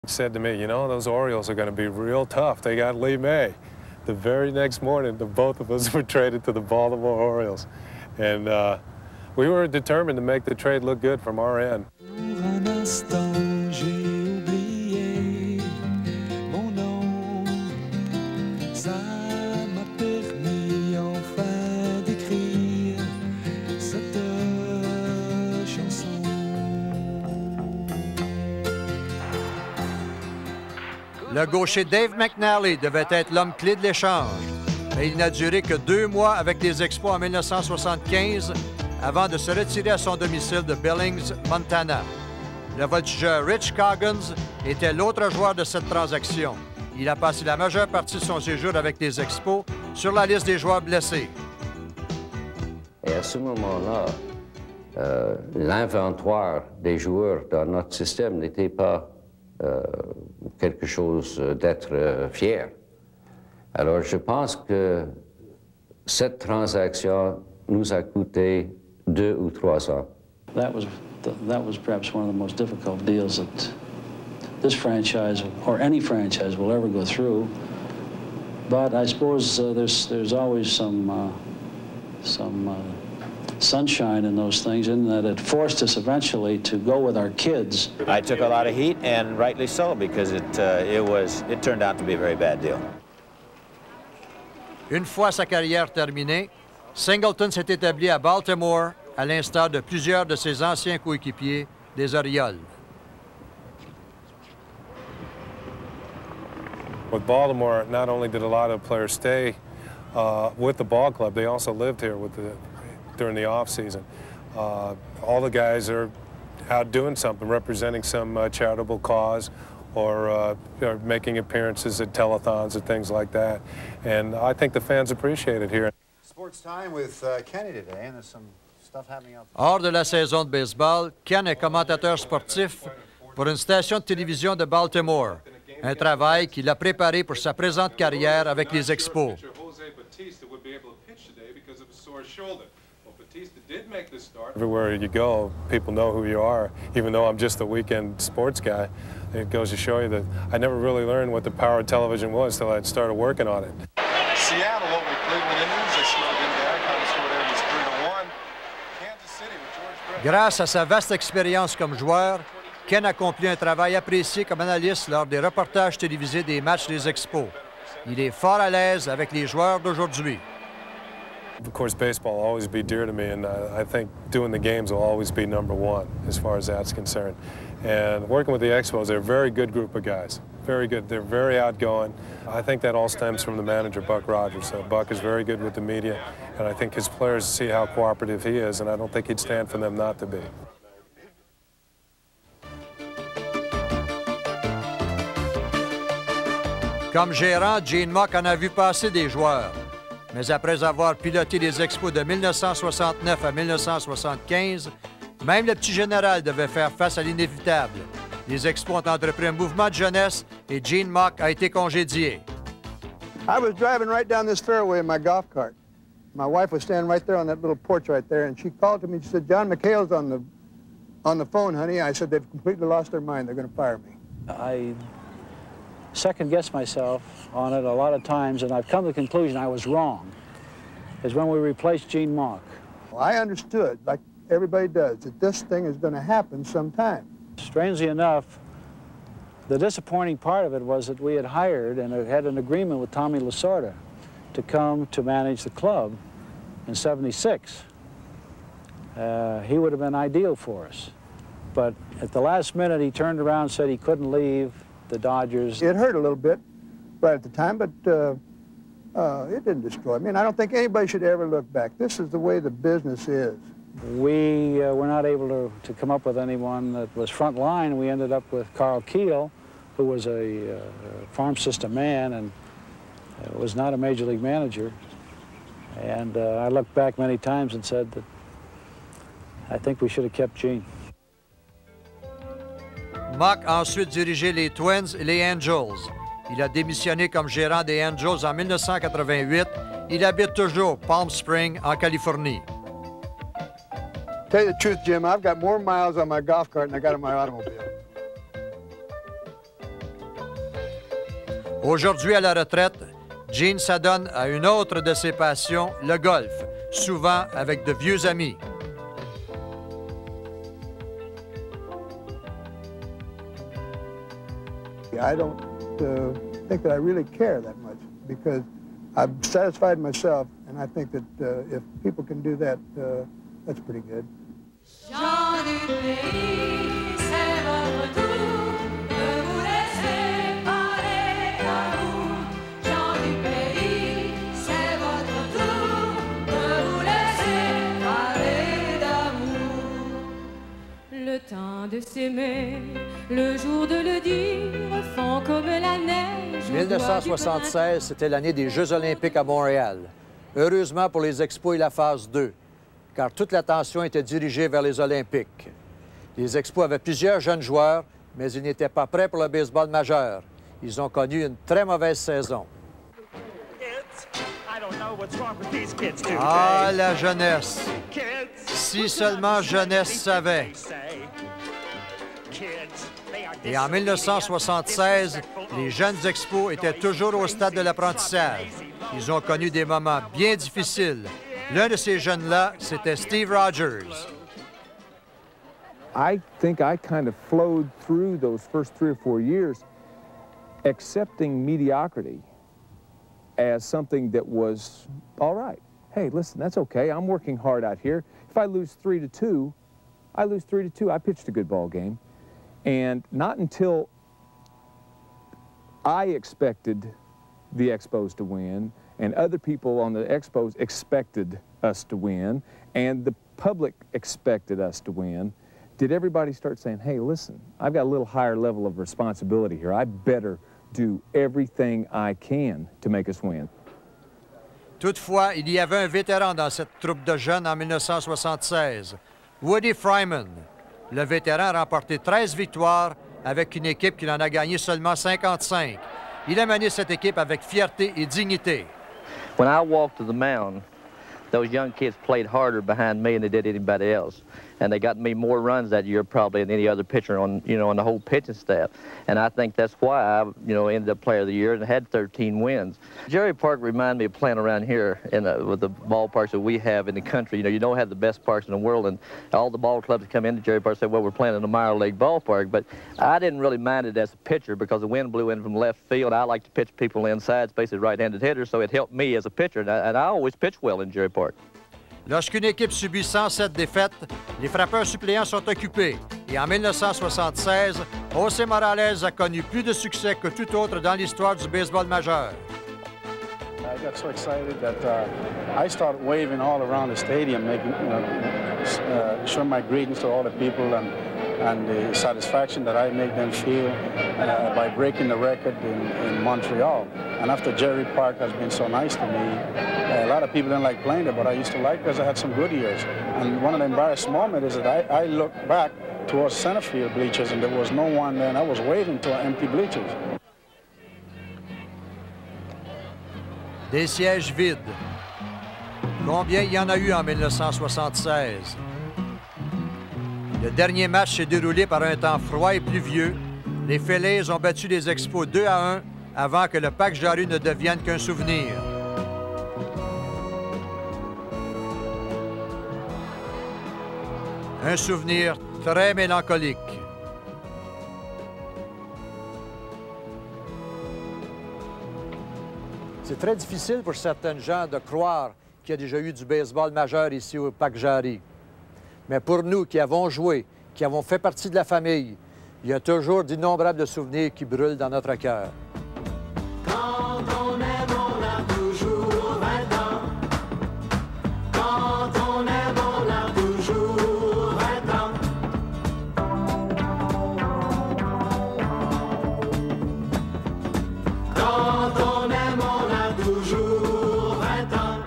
Said to me, you know, those Orioles are going to be real tough. They got Lee May. The very next morning, the both of us were traded to the Baltimore Orioles. And we were determined to make the trade look good from our end. Le gaucher Dave McNally devait être l'homme clé de l'échange, mais il n'a duré que 2 mois avec les Expos en 1975 avant de se retirer à son domicile de Billings, Montana. Le voltigeur Rich Coggins était l'autre joueur de cette transaction. Il a passé la majeure partie de son séjour avec les Expos sur la liste des joueurs blessés. Et à ce moment-là, l'inventoire des joueurs dans notre système n'était pas quelque chose d'être fier. Alors, je pense que cette transaction nous a coûté 2 ou 3 ans. That was perhaps one of the most difficult deals that this franchise or any franchise will ever go through. But I suppose there's always some sunshine in those things, in that it forced us eventually to go with our kids. I took a lot of heat, and rightly so, because it turned out to be a very bad deal. Une fois sa carrière terminée, Singleton s'est établi à Baltimore, à l'instar de plusieurs de ses anciens coéquipiers des Orioles. With Baltimore, not only did a lot of players stay with the ball club, they also lived here during the off season. All the guys are out doing something, representing some charitable cause, or making appearances at telethons and things like that. And I think the fans appreciate it here. Sports Time with Kenny today, and there's some stuff happening out Hors de la saison de baseball, Ken est commentateur sportif pour une station de télévision de Baltimore, un travail qu'il a préparé pour sa présente carrière avec les Expos. Everywhere you go, people know who you are, even though I'm just a weekend sports guy. It goes to show you that I never really learned what the power of television was till I started working on it. Seattle over Cleveland Indians, they slowed in there, kind of scored there, it was 3-1. Kansas City with George Brett. Grâce à sa vaste expérience comme joueur, Ken accomplit un travail apprécié comme analyste lors des reportages télévisés des matchs des Expos. Il est fort à l'aise avec les joueurs d'aujourd'hui. Of course, baseball will always be dear to me, and I think doing the games will always be #1 as far as that's concerned. And working with the Expos, they're a very good group of guys. Very good. They're very outgoing. I think that all stems from the manager, Buck Rogers. Buck is very good with the media, and I think his players see how cooperative he is, and I don't think he'd stand for them not to be. Comme gérant, Gene Muck en a vu passer des joueurs. Mais après avoir piloté les Expos de 1969 à 1975, même le petit général devait faire face à l'inévitable. Les Expos ont entrepris un mouvement de jeunesse et Gene Muck a été congédié. I was driving right down this fairway in my golf cart. My wife was standing right there on that little porch right there, and she called to me. She said, "John McHale's on the phone, honey." I said, "They've completely lost their mind. They're going to fire me." I second-guessed myself on it a lot of times, and I've come to the conclusion I was wrong, is when we replaced Gene Muck. Well, I understood, like everybody does, that this thing is going to happen sometime. Strangely enough, the disappointing part of it was that we had hired and had an agreement with Tommy Lasorda to come to manage the club in '76. He would have been ideal for us. But at the last minute, he turned around and said he couldn't leave the Dodgers. It hurt a little bit right at the time, but it didn't destroy me. And I don't think anybody should ever look back. This is the way the business is. We were not able to come up with anyone that was front line. We ended up with Carl Keel, who was a farm system man and was not a major league manager. And I looked back many times and said that I think we should have kept Gene. Muck a ensuite dirigé les Twins et les Angels. Il a démissionné comme gérant des Angels en 1988. Il habite toujours Palm Springs, en Californie. Tell you the truth, Jim, I've got more miles on my golf cart than I got on my automobile. Aujourd'hui, à la retraite, Gene s'adonne à une autre de ses passions, le golf, souvent avec de vieux amis. I don't think that I really care that much because I've satisfied myself, and I think that if people can do that, that's pretty good. Jean du pays, c'est votre tour de vous laisser parler d'amour. Jean du pays, c'est votre tour de vous laisser parler d'amour. Le temps de s'aimer, le jour de le dire, font comme la neige. 1976, c'était l'année des Jeux olympiques à Montréal. Heureusement pour les Expos et la phase 2, car toute l'attention était dirigée vers les Olympiques. Les Expos avaient plusieurs jeunes joueurs, mais ils n'étaient pas prêts pour le baseball majeur. Ils ont connu une très mauvaise saison. Ah, la jeunesse! Si seulement jeunesse savait! Et en 1976, les jeunes Expos étaient toujours au stade de l'apprentissage. Ils ont connu des moments bien difficiles. L'un de ces jeunes-là, c'était Steve Rogers. I think I kind of flowed through those first 3 or 4 years accepting mediocrity as something that was all right. Hey, listen, that's okay. I'm working hard out here. If I lose 3-2, I lose 3-2. I pitched a good ball game. And not until I expected the Expos to win, and other people on the Expos expected us to win, and the public expected us to win, did everybody start saying, hey, listen, I've got a little higher level of responsibility here. I better do everything I can to make us win. Toutefois, il y avait un vétéran dans cette troupe de jeunes en 1976, Woody Fryman. Le vétéran a remporté 13 victoires avec une équipe qui en a gagné seulement 55. Il a mené cette équipe avec fierté et dignité. When I walked to the mound, those young kids played harder behind me than they did anybody else. And they got me more runs that year probably than any other pitcher on, on the whole pitching staff. And I think that's why I, ended up player of the year and had 13 wins. Jarry Park reminded me of playing around here with the ballparks that we have in the country. You don't have the best parks in the world, and all the ball clubs that come into Jarry Park say, well, we're playing in a minor league ballpark. But I didn't really mind it as a pitcher because the wind blew in from left field. I like to pitch people inside, basically right-handed hitters, so it helped me as a pitcher. And I always pitch well in Jarry Park. Lorsqu'une équipe subit 107 défaites, les frappeurs suppléants sont occupés. Et en 1976, José Morales a connu plus de succès que tout autre dans l'histoire du baseball majeur. I got so excited that I started waving all around the stadium, making, showing my greetings to all the people and the satisfaction that I made them feel by breaking the record in Montreal. And after Jarry Park has been so nice to me, a lot of people didn't like playing there, but I used to like it because I had some good years. And one of the embarrassing moments is that I looked back towards center field bleachers and there was no one there, and I was waving to empty bleachers. Des sièges vides. Combien il y en a eu en 1976? Le dernier match s'est déroulé par un temps froid et pluvieux. Les Phillies ont battu les Expos 2-1 avant que le Parc Jarry ne devienne qu'un souvenir. Un souvenir très mélancolique. C'est très difficile pour certaines gens de croire qu'il y a déjà eu du baseball majeur ici au Parc Jarry. Mais pour nous qui avons joué, qui avons fait partie de la famille, il y a toujours d'innombrables souvenirs qui brûlent dans notre cœur. Quand on aime, on a toujours 20 ans. Quand on aime, on a toujours 20 ans. Quand on aime, on a toujours 20 ans.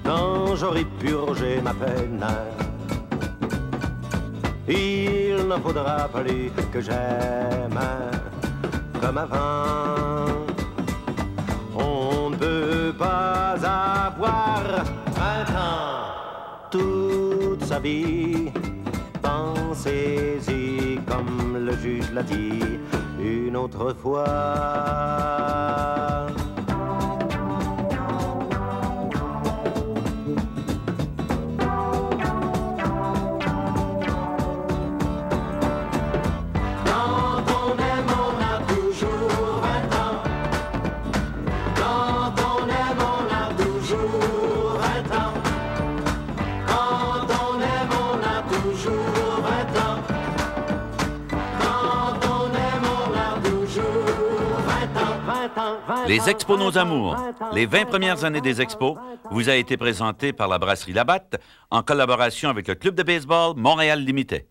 Quand j'aurai purgé ma peine, il ne faudra plus que j'aime comme avant. On ne peut pas avoir 20 ans toute sa vie. Pensez-y comme le juge l'a dit une autre fois. Les Expos Nos Amours, les 20 premières années des Expos, vous a été présenté par la brasserie Labatte en collaboration avec le club de baseball Montréal Limité.